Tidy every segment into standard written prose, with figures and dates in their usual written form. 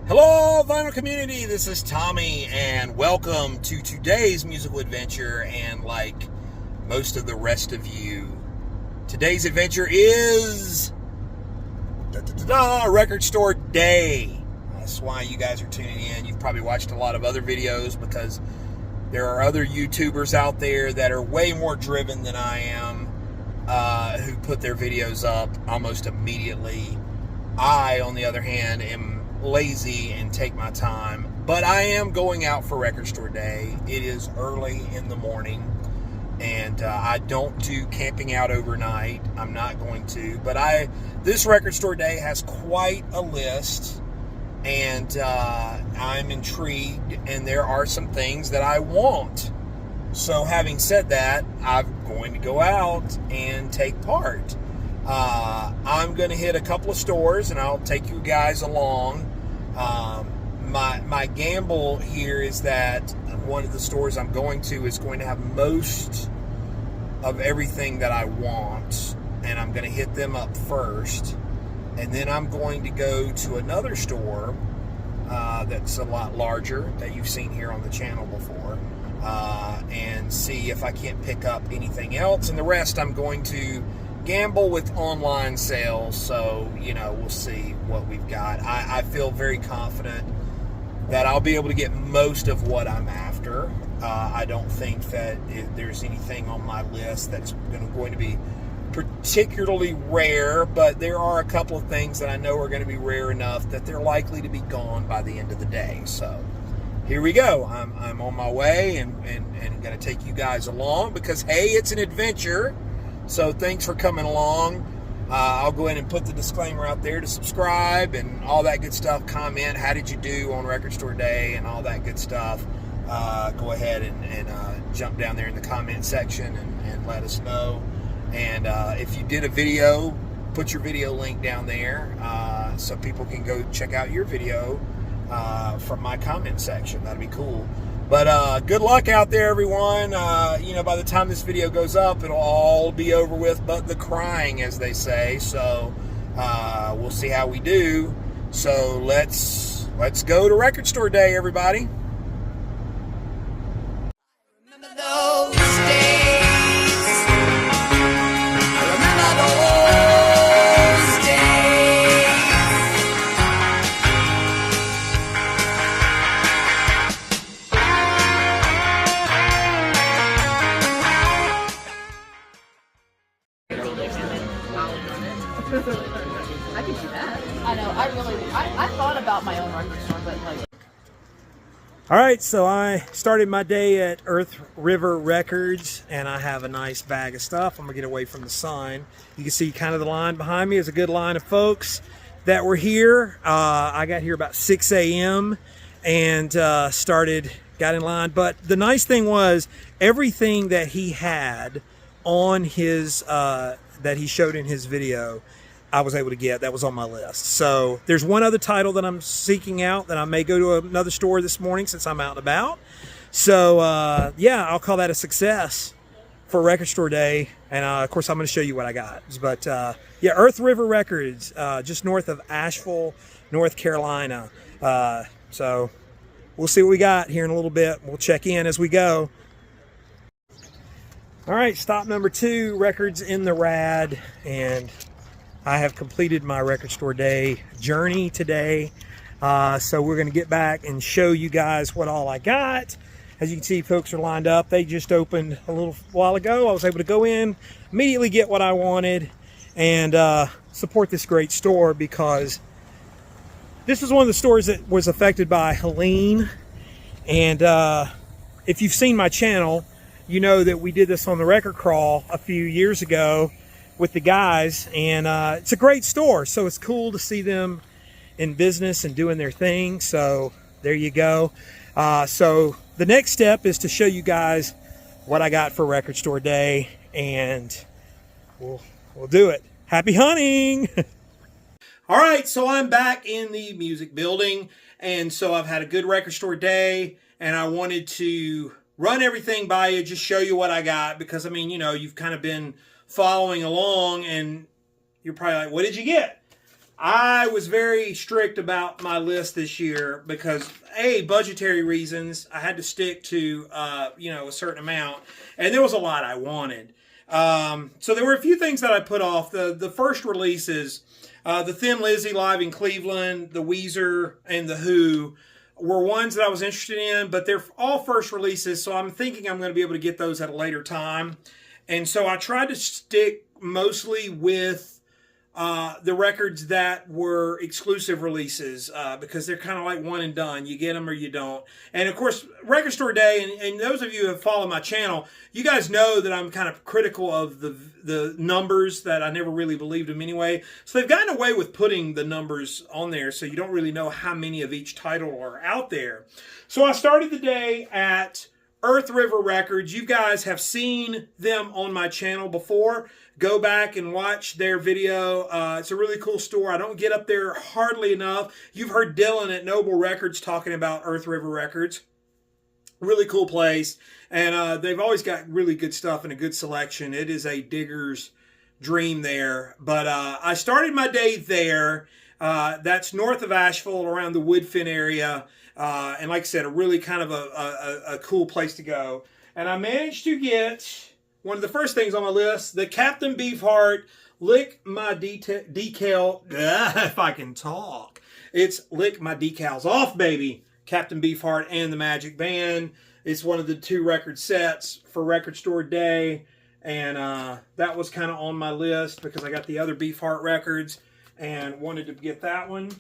Hello, vinyl community. This is Tommy, and welcome to today's musical adventure. And like most of the rest of you, today's adventure is Record Store Day. That's why you guys are tuning in. You've probably watched a lot of other videos because there are other YouTubers out there that are way more driven than I am, who put their videos up almost immediately. I, on the other hand, am lazy and take my time, but I am going out for Record Store Day. It is early in the morning, and I don't do camping out overnight. I'm not going to, but this Record Store Day has quite a list, and I'm intrigued, and there are some things that I want. So having said that, I'm going to go out and take part. I'm going to hit a couple of stores, and I'll take you guys along. My gamble here is that one of the stores I'm going to is going to have most of everything that I want, and I'm going to hit them up first, and then I'm going to go to another store that's a lot larger that you've seen here on the channel before, and see if I can't pick up anything else, and the rest I'm going to gamble with online sales. So, we'll see what we've got. I feel very confident that I'll be able to get most of what I'm after. I don't think that there's anything on my list that's going to be particularly rare, but there are a couple of things that I know are going to be rare enough that they're likely to be gone by the end of the day. So here we go. I'm on my way and going to take you guys along because, hey, it's an adventure. So thanks for coming along. I'll go ahead and put the disclaimer out there to subscribe and all that good stuff. Comment, how did you do on Record Store Day and all that good stuff. Go ahead and jump down there in the comment section and let us know. And if you did a video, put your video link down there so people can go check out your video from my comment section. That'd be cool. But good luck out there, everyone. By the time this video goes up, it'll all be over with but the crying, as they say. So we'll see how we do. So let's go to Record Store Day, everybody. Remember those days. I remember those days. I could do that. I know. I thought about my own record store, but like. All right, so I started my day at Earth River Records, and I have a nice bag of stuff. I'm gonna get away from the sun. You can see kind of the line behind me is a good line of folks that were here. I got here about 6 a.m. and got in line. But the nice thing was everything that he had on his, that he showed in his video, I was able to get. That was on my list. So there's one other title that I'm seeking out that I may go to another store this morning since I'm out and about. So yeah, I'll call that a success for Record Store Day. And of course I'm going to show you what I got. But yeah, Earth River Records, just north of Asheville, North Carolina. So we'll see what we got here in a little bit. We'll check in as we go. All right, stop number 2, Records in the Rad, and I have completed my Record Store Day journey today. So we're going to get back and show you guys what all I got. As you can see, folks are lined up. They just opened a little while ago. I was able to go in, immediately get what I wanted, and support this great store because this is one of the stores that was affected by Helene. And if you've seen my channel, you know that we did this on the record crawl a few years ago with the guys, and it's a great store, so it's cool to see them in business and doing their thing. So there you go. So the next step is to show you guys what I got for Record Store Day, and we'll do it. Happy hunting. All right, so I'm back in the music building, and so I've had a good Record Store Day, and I wanted to run everything by you, just show you what I got, because I mean, you've kind of been following along and you're probably like, what did you get? I was very strict about my list this year because budgetary reasons. I had to stick to a certain amount, and there was a lot I wanted. So there were a few things that I put off. The first releases, the Thin Lizzy live in Cleveland, the Weezer, and the Who were ones that I was interested in, but they're all first releases, so I'm thinking I'm going to be able to get those at a later time. And so I tried to stick mostly with the records that were exclusive releases because they're kind of like one and done. You get them or you don't. And of course, Record Store Day, and those of you who have followed my channel, you guys know that I'm kind of critical of the numbers, that I never really believed them anyway. So they've gotten away with putting the numbers on there so you don't really know how many of each title are out there. So I started the day at Earth River Records. You guys have seen them on my channel before. Go back and watch their video. It's a really cool store. I don't get up there hardly enough. You've heard Dylan at Noble Records talking about Earth River Records. Really cool place. And they've always got really good stuff and a good selection. It is a digger's dream there. But I started my day there. That's north of Asheville, around the Woodfin area. And like I said, a really kind of a cool place to go. And I managed to get one of the first things on my list, the Captain Beefheart Lick My Decal. If I can talk. It's Lick My Decals Off, baby. Captain Beefheart and the Magic Band. It's one of the 2 record sets for Record Store Day. And that was kind of on my list because I got the other Beefheart records and wanted to get that one.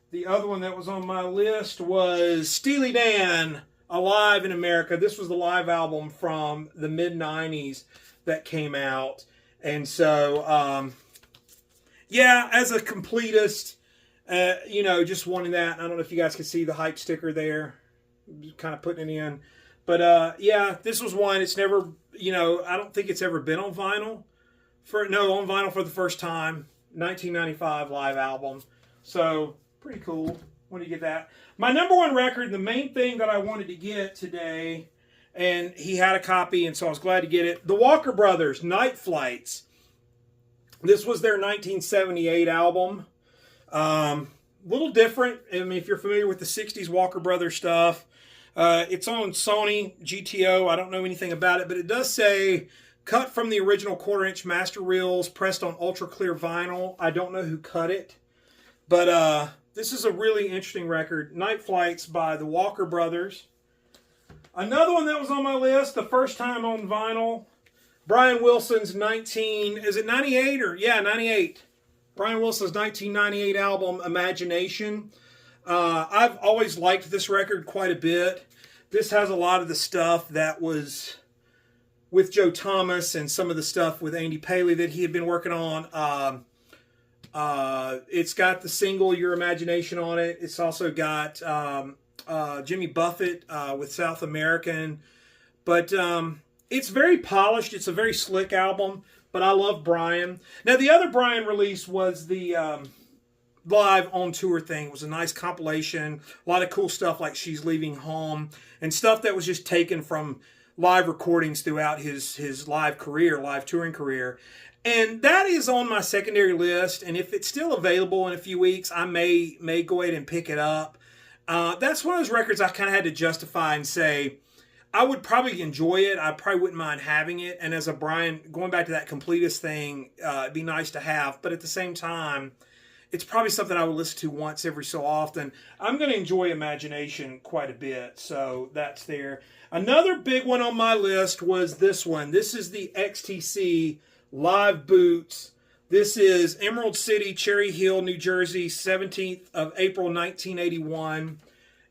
The other one that was on my list was Steely Dan, Alive in America. This was the live album from the mid-90s that came out. And so, yeah, as a completist, just wanting that. I don't know if you guys can see the hype sticker there. Just kind of putting it in. But, yeah, this was one. It's never, I don't think it's ever been on vinyl. On vinyl for the first time. 1995 live album. So, pretty cool when you get that. My number one record, the main thing that I wanted to get today, and he had a copy, and so I was glad to get it. The Walker Brothers, Night Flights. This was their 1978 album. Little different. I mean, if you're familiar with the 60s Walker Brothers stuff, it's on Sony GTO. I don't know anything about it, but it does say cut from the original 1/4-inch master reels, pressed on ultra clear vinyl. I don't know who cut it, but this is a really interesting record. Night Flights by the Walker Brothers. Another one that was on my list, the first time on vinyl, Brian Wilson's 98 or? Yeah, 98. Brian Wilson's 1998 album, Imagination. I've always liked this record quite a bit. This has a lot of the stuff that was with Joe Thomas and some of the stuff with Andy Paley that he had been working on. It's got the single Your Imagination on it. It's also got Jimmy Buffett with South American. But it's very polished. It's a very slick album. But I love Brian. Now, the other Brian release was the live on tour thing. It was a nice compilation. A lot of cool stuff like She's Leaving Home. And stuff that was just taken from live recordings throughout his live touring career. And that is on my secondary list, and if it's still available in a few weeks, I may go ahead and pick it up. That's one of those records I kind of had to justify and say, I would probably enjoy it. I probably wouldn't mind having it. And as a Brian, going back to that completist thing, it'd be nice to have. But at the same time, it's probably something I would listen to once every so often. I'm going to enjoy Imagination quite a bit, so that's there. Another big one on my list was this one. This is the XTC Live Boots. This is Emerald City, Cherry Hill, New Jersey, 17th of April, 1981.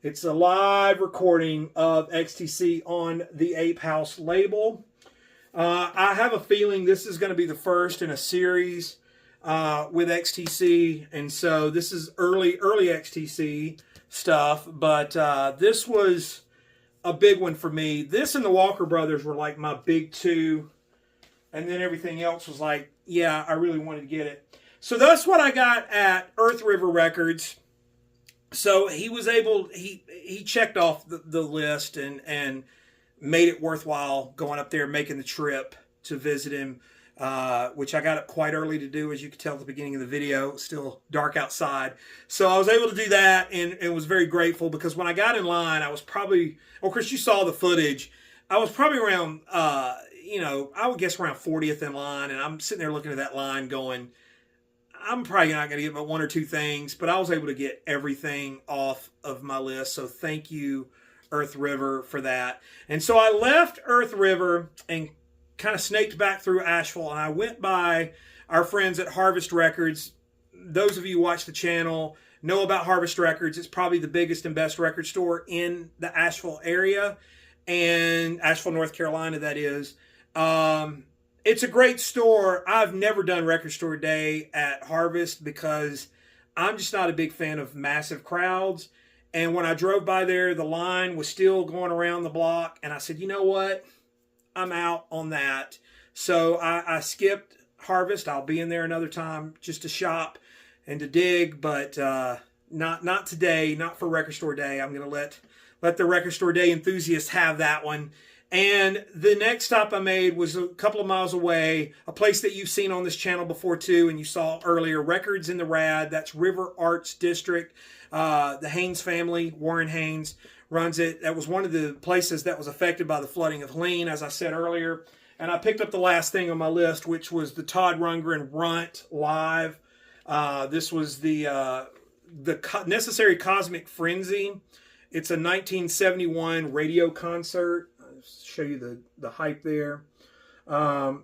It's a live recording of XTC on the Ape House label. I have a feeling this is going to be the first in a series with XTC, and so this is early XTC stuff, but this was a big one for me. This and the Walker Brothers were like my big 2. And then everything else was like, yeah, I really wanted to get it. So that's what I got at Earth River Records. So he was able, he checked off the list and made it worthwhile going up there, making the trip to visit him. which I got up quite early to do, as you could tell at the beginning of the video. It's still dark outside. So I was able to do that and was very grateful, because when I got in line, I was probably, of course, you saw the footage. I was probably around, I would guess around 40th in line, and I'm sitting there looking at that line going, I'm probably not going to get but one or two things, but I was able to get everything off of my list. So thank you, Earth River, for that. And so I left Earth River and kind of snaked back through Asheville, and I went by our friends at Harvest Records. Those of you who watch the channel know about Harvest Records. It's probably the biggest and best record store in the Asheville area, and Asheville, North Carolina, that is. It's a great store. I've never done Record Store Day at Harvest because I'm just not a big fan of massive crowds. And when I drove by there, the line was still going around the block. And I said, you know what? I'm out on that. So I skipped Harvest. I'll be in there another time just to shop and to dig, but not today, not for Record Store Day. I'm going to let the Record Store Day enthusiasts have that one. And the next stop I made was a couple of miles away, a place that you've seen on this channel before too, and you saw earlier, Records in the Rad. That's River Arts District. The Haynes family, Warren Haynes, runs it. That was one of the places that was affected by the flooding of Helene, as I said earlier. And I picked up the last thing on my list, which was the Todd Rundgren Runt Live. This was the Necessary Cosmic Frenzy. It's a 1971 radio concert. Show you the hype there.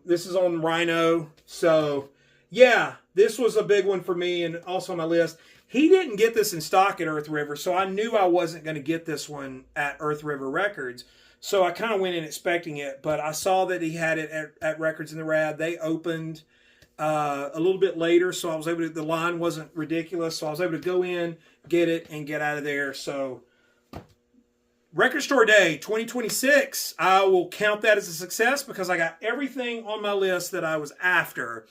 This is on Rhino. So yeah, this was a big one for me, and also on my list. He didn't get this in stock at Earth River, so I knew I wasn't going to get this one at Earth River Records. So I kind of went in expecting it, but I saw that he had it at Records in the Rad. They opened a little bit later, so I was able to, the line wasn't ridiculous, so I was able to go in, get it, and get out of there. So Record Store Day 2026, I will count that as a success because I got everything on my list that I was after.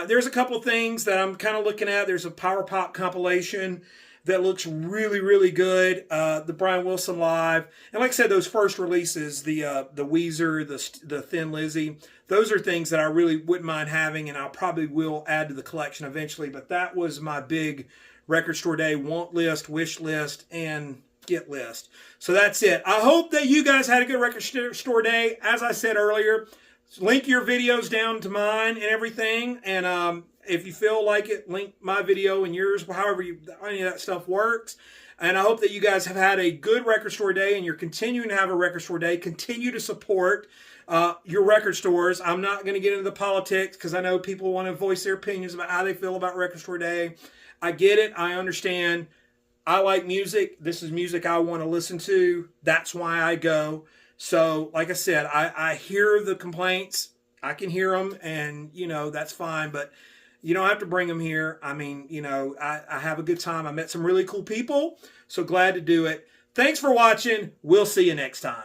There's a couple things that I'm kind of looking at. There's a Power Pop compilation that looks really, really good. The Brian Wilson Live. And like I said, those first releases, the Weezer, the Thin Lizzy, those are things that I really wouldn't mind having, and I probably will add to the collection eventually. But that was my big Record Store Day want list, wish list, and get list. So that's it. I hope that you guys had a good Record Store Day. As I said earlier, link your videos down to mine and everything. And if you feel like it, link my video and yours, however any of that stuff works. And I hope that you guys have had a good Record Store Day and you're continuing to have a Record Store Day. Continue to support your record stores. I'm not going to get into the politics because I know people want to voice their opinions about how they feel about Record Store Day. I get it. I understand. I like music. This is music I want to listen to. That's why I go. So, like I said, I hear the complaints. I can hear them, and, that's fine. But you don't have to bring them here. I mean, I have a good time. I met some really cool people, so glad to do it. Thanks for watching. We'll see you next time.